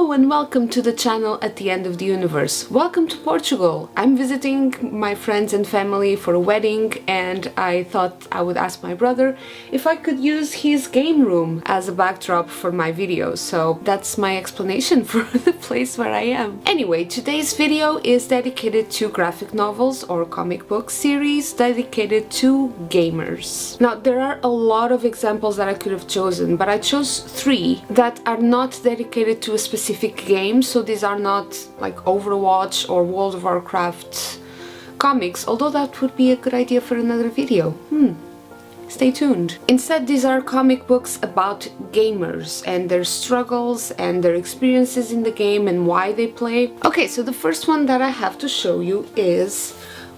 Hello and welcome to the channel at the end of the universe. Welcome to Portugal. I'm visiting my friends and family for a wedding and I thought I would ask my brother if I could use his game room as a backdrop for my video. So that's my explanation for the place where I am. Anyway, today's video is dedicated to graphic novels or comic book series dedicated to gamers. Now there are a lot of examples that I could have chosen, but I chose 3 that are not dedicated to a specific game, so these are not like Overwatch or World of Warcraft comics, although that would be a good idea for another video. Stay tuned. Instead, these are comic books about gamers and their struggles and their experiences in the game and why they play. Okay, so the first one that I have to show you is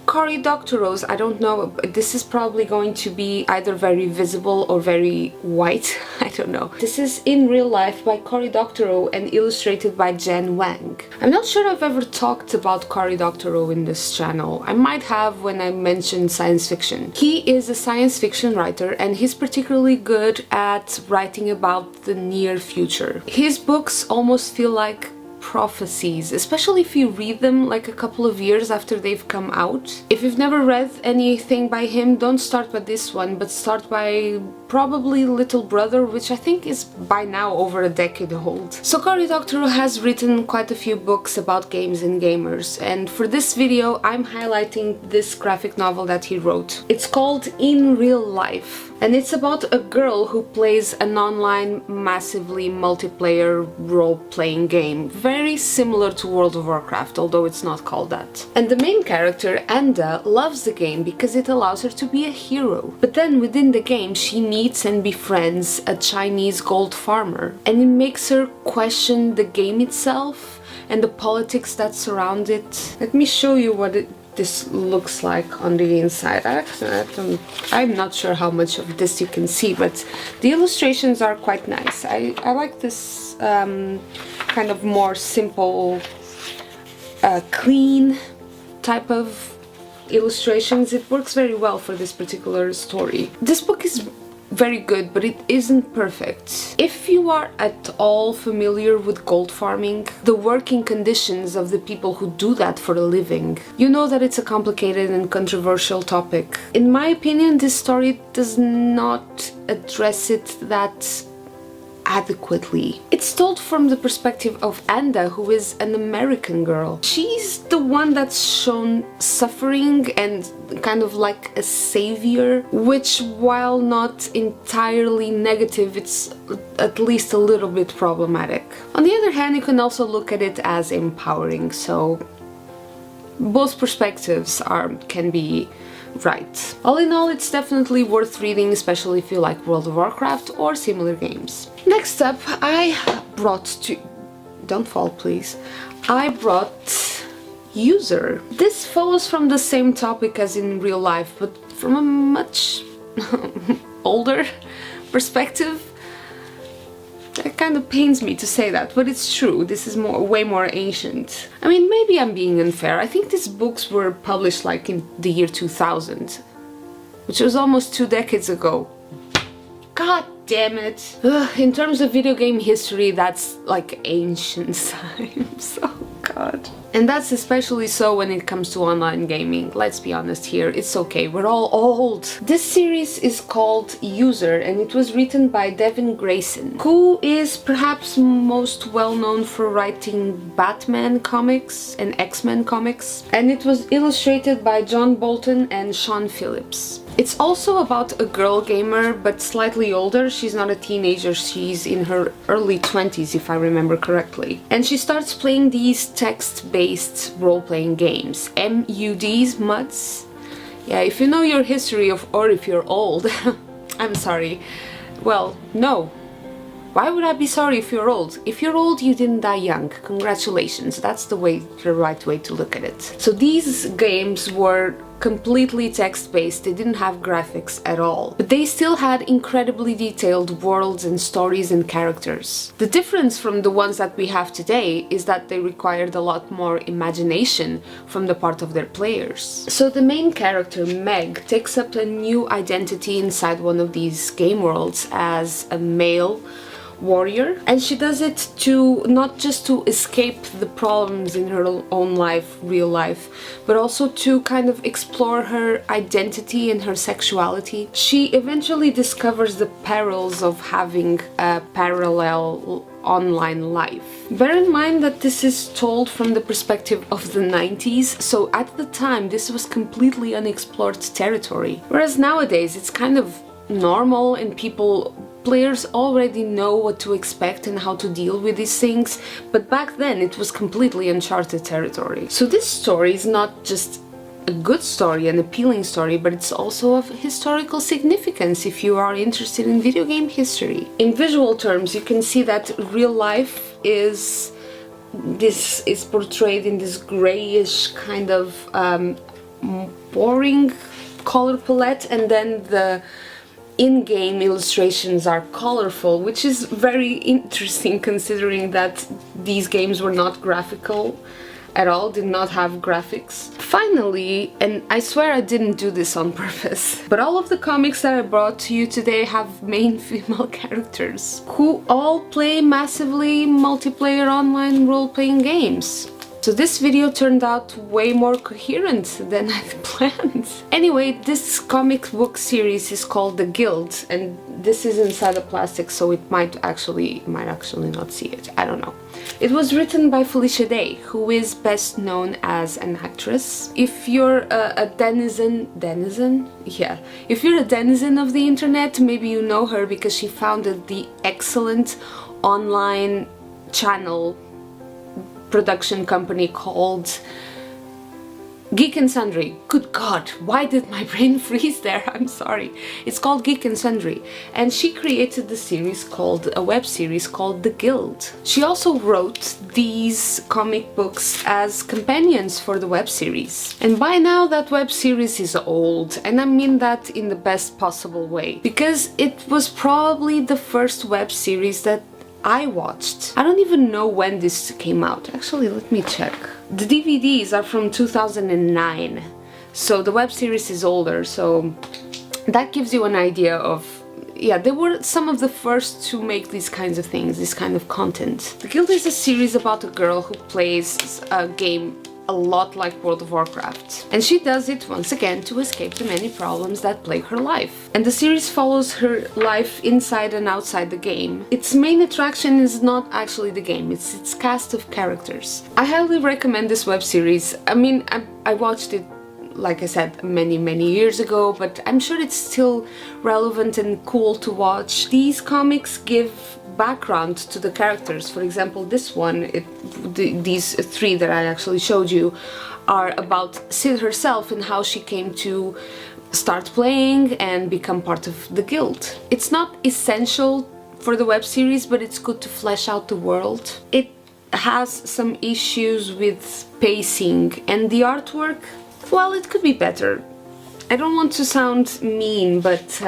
Cory Doctorow's. I don't know, this is probably going to be either very visible or very white, I don't know. This is In Real Life by Cory Doctorow and illustrated by Jen Wang. I'm not sure I've ever talked about Cory Doctorow in this channel. I might have when I mentioned science fiction. He is a science fiction writer and he's particularly good at writing about the near future. His books almost feel like prophecies, especially if you read them like a couple of years after they've come out. If you've never read anything by him, don't start by this one, but start by probably Little Brother, which I think is by now over a decade old. So Cory Doctorow has written quite a few books about games and gamers, and for this video I'm highlighting this graphic novel that he wrote. It's called In Real Life, and it's about a girl who plays an online, massively multiplayer role-playing game, very similar to World of Warcraft, although it's not called that. And the main character, Anda, loves the game because it allows her to be a hero. But then within the game she meets and befriends a Chinese gold farmer, and it makes her question the game itself and the politics that surround it. Let me show you what this looks like on the inside. I'm not sure how much of this you can see, but the illustrations are quite nice. I like this kind of more simple, clean type of illustrations. It works very well for this particular story. This book is very good, but it isn't perfect. If you are at all familiar with gold farming, the working conditions of the people who do that for a living, you know that it's a complicated and controversial topic. In my opinion, this story does not address it that adequately. It's told from the perspective of Anda, who is an American girl. She's the one that's shown suffering and kind of like a savior, which, while not entirely negative, it's at least a little bit problematic. On the other hand, you can also look at it as empowering, so both perspectives can be right. All in all, it's definitely worth reading, especially if you like World of Warcraft or similar games. Next up, I brought don't fall please. I brought User. This follows from the same topic as In Real Life, but from a much older perspective. It kind of pains me to say that, but it's true. This is way more ancient. I mean, maybe I'm being unfair. I think these books were published like in the year 2000, which was almost 2 decades ago. God damn it. In terms of video game history, that's like ancient times. Oh god. And that's especially so when it comes to online gaming. Let's be honest here, it's okay, we're all old. This series is called User and it was written by Devin Grayson, who is perhaps most well known for writing Batman comics and X-Men comics. And it was illustrated by John Bolton and Sean Phillips. It's also about a girl gamer, but slightly older. She's not a teenager, she's in her early 20s if I remember correctly. And she starts playing these text-based role-playing games. MUDs? Yeah, if you know your history or if you're old, I'm sorry. Well, no. Why would I be sorry if you're old? If you're old, you didn't die young. Congratulations, that's the right way to look at it. So these games were completely text-based, they didn't have graphics at all, but they still had incredibly detailed worlds and stories and characters. The difference from the ones that we have today is that they required a lot more imagination from the part of their players. So the main character, Meg, takes up a new identity inside one of these game worlds as a male warrior, and she does it to not just to escape the problems in her own life, real life, but also to kind of explore her identity and her sexuality. She eventually discovers the perils of having a parallel online life. Bear in mind that this is told from the perspective of the 90s, so at the time this was completely unexplored territory. Whereas nowadays it's kind of normal and players already know what to expect and how to deal with these things, but back then it was completely uncharted territory. So this story is not just a good story, an appealing story, but it's also of historical significance if you are interested in video game history. In visual terms, you can see that real life is portrayed in this grayish kind of boring color palette, and then the in-game illustrations are colorful, which is very interesting considering that these games were not graphical at all, did not have graphics. Finally, and I swear I didn't do this on purpose, but all of the comics that I brought to you today have main female characters who all play massively multiplayer online role-playing games. So this video turned out way more coherent than I planned. Anyway, this comic book series is called The Guild, and this is inside a plastic, so it might actually not see it. I don't know. It was written by Felicia Day, who is best known as an actress. If you're a denizen? Yeah. If you're a denizen of the internet, maybe you know her because she founded the excellent online channel production company called Geek and Sundry. Good God, why did my brain freeze there? I'm sorry. It's called Geek and Sundry, and she created a web series called The Guild. She also wrote these comic books as companions for the web series. And by now that web series is old, and I mean that in the best possible way, because it was probably the first web series that I watched. I don't even know when this came out. Actually, let me check. The DVDs are from 2009, so the web series is older, so that gives you an idea of, yeah, they were some of the first to make these kinds of things, this kind of content. The Guild is a series about a girl who plays a game a lot like World of Warcraft, and she does it once again to escape the many problems that plague her life. And the series follows her life inside and outside the game. Its main attraction is not actually the game, it's its cast of characters. I highly recommend this web series. I mean, I watched it, like I said, many years ago, but I'm sure it's still relevant and cool to watch. These comics give background to the characters. For example, this one, these three that I actually showed you are about Sid herself and how she came to start playing and become part of the guild. It's not essential for the web series, but it's good to flesh out the world. It has some issues with pacing, and the artwork, well, it could be better. I don't want to sound mean, but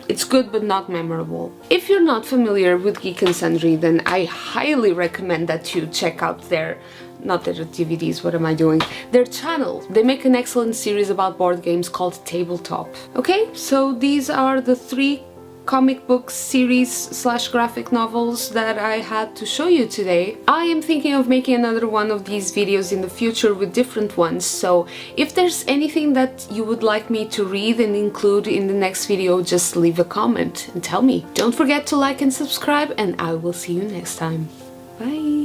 it's good but not memorable. If you're not familiar with Geek and Sundry, then I highly recommend that you check out their DVDs, what am I doing? Their channel. They make an excellent series about board games called Tabletop. Okay, so these are the 3 comic book series / graphic novels that I had to show you today. I am thinking of making another one of these videos in the future with different ones, so if there's anything that you would like me to read and include in the next video, just leave a comment and tell me. Don't forget to like and subscribe, and I will see you next time. Bye!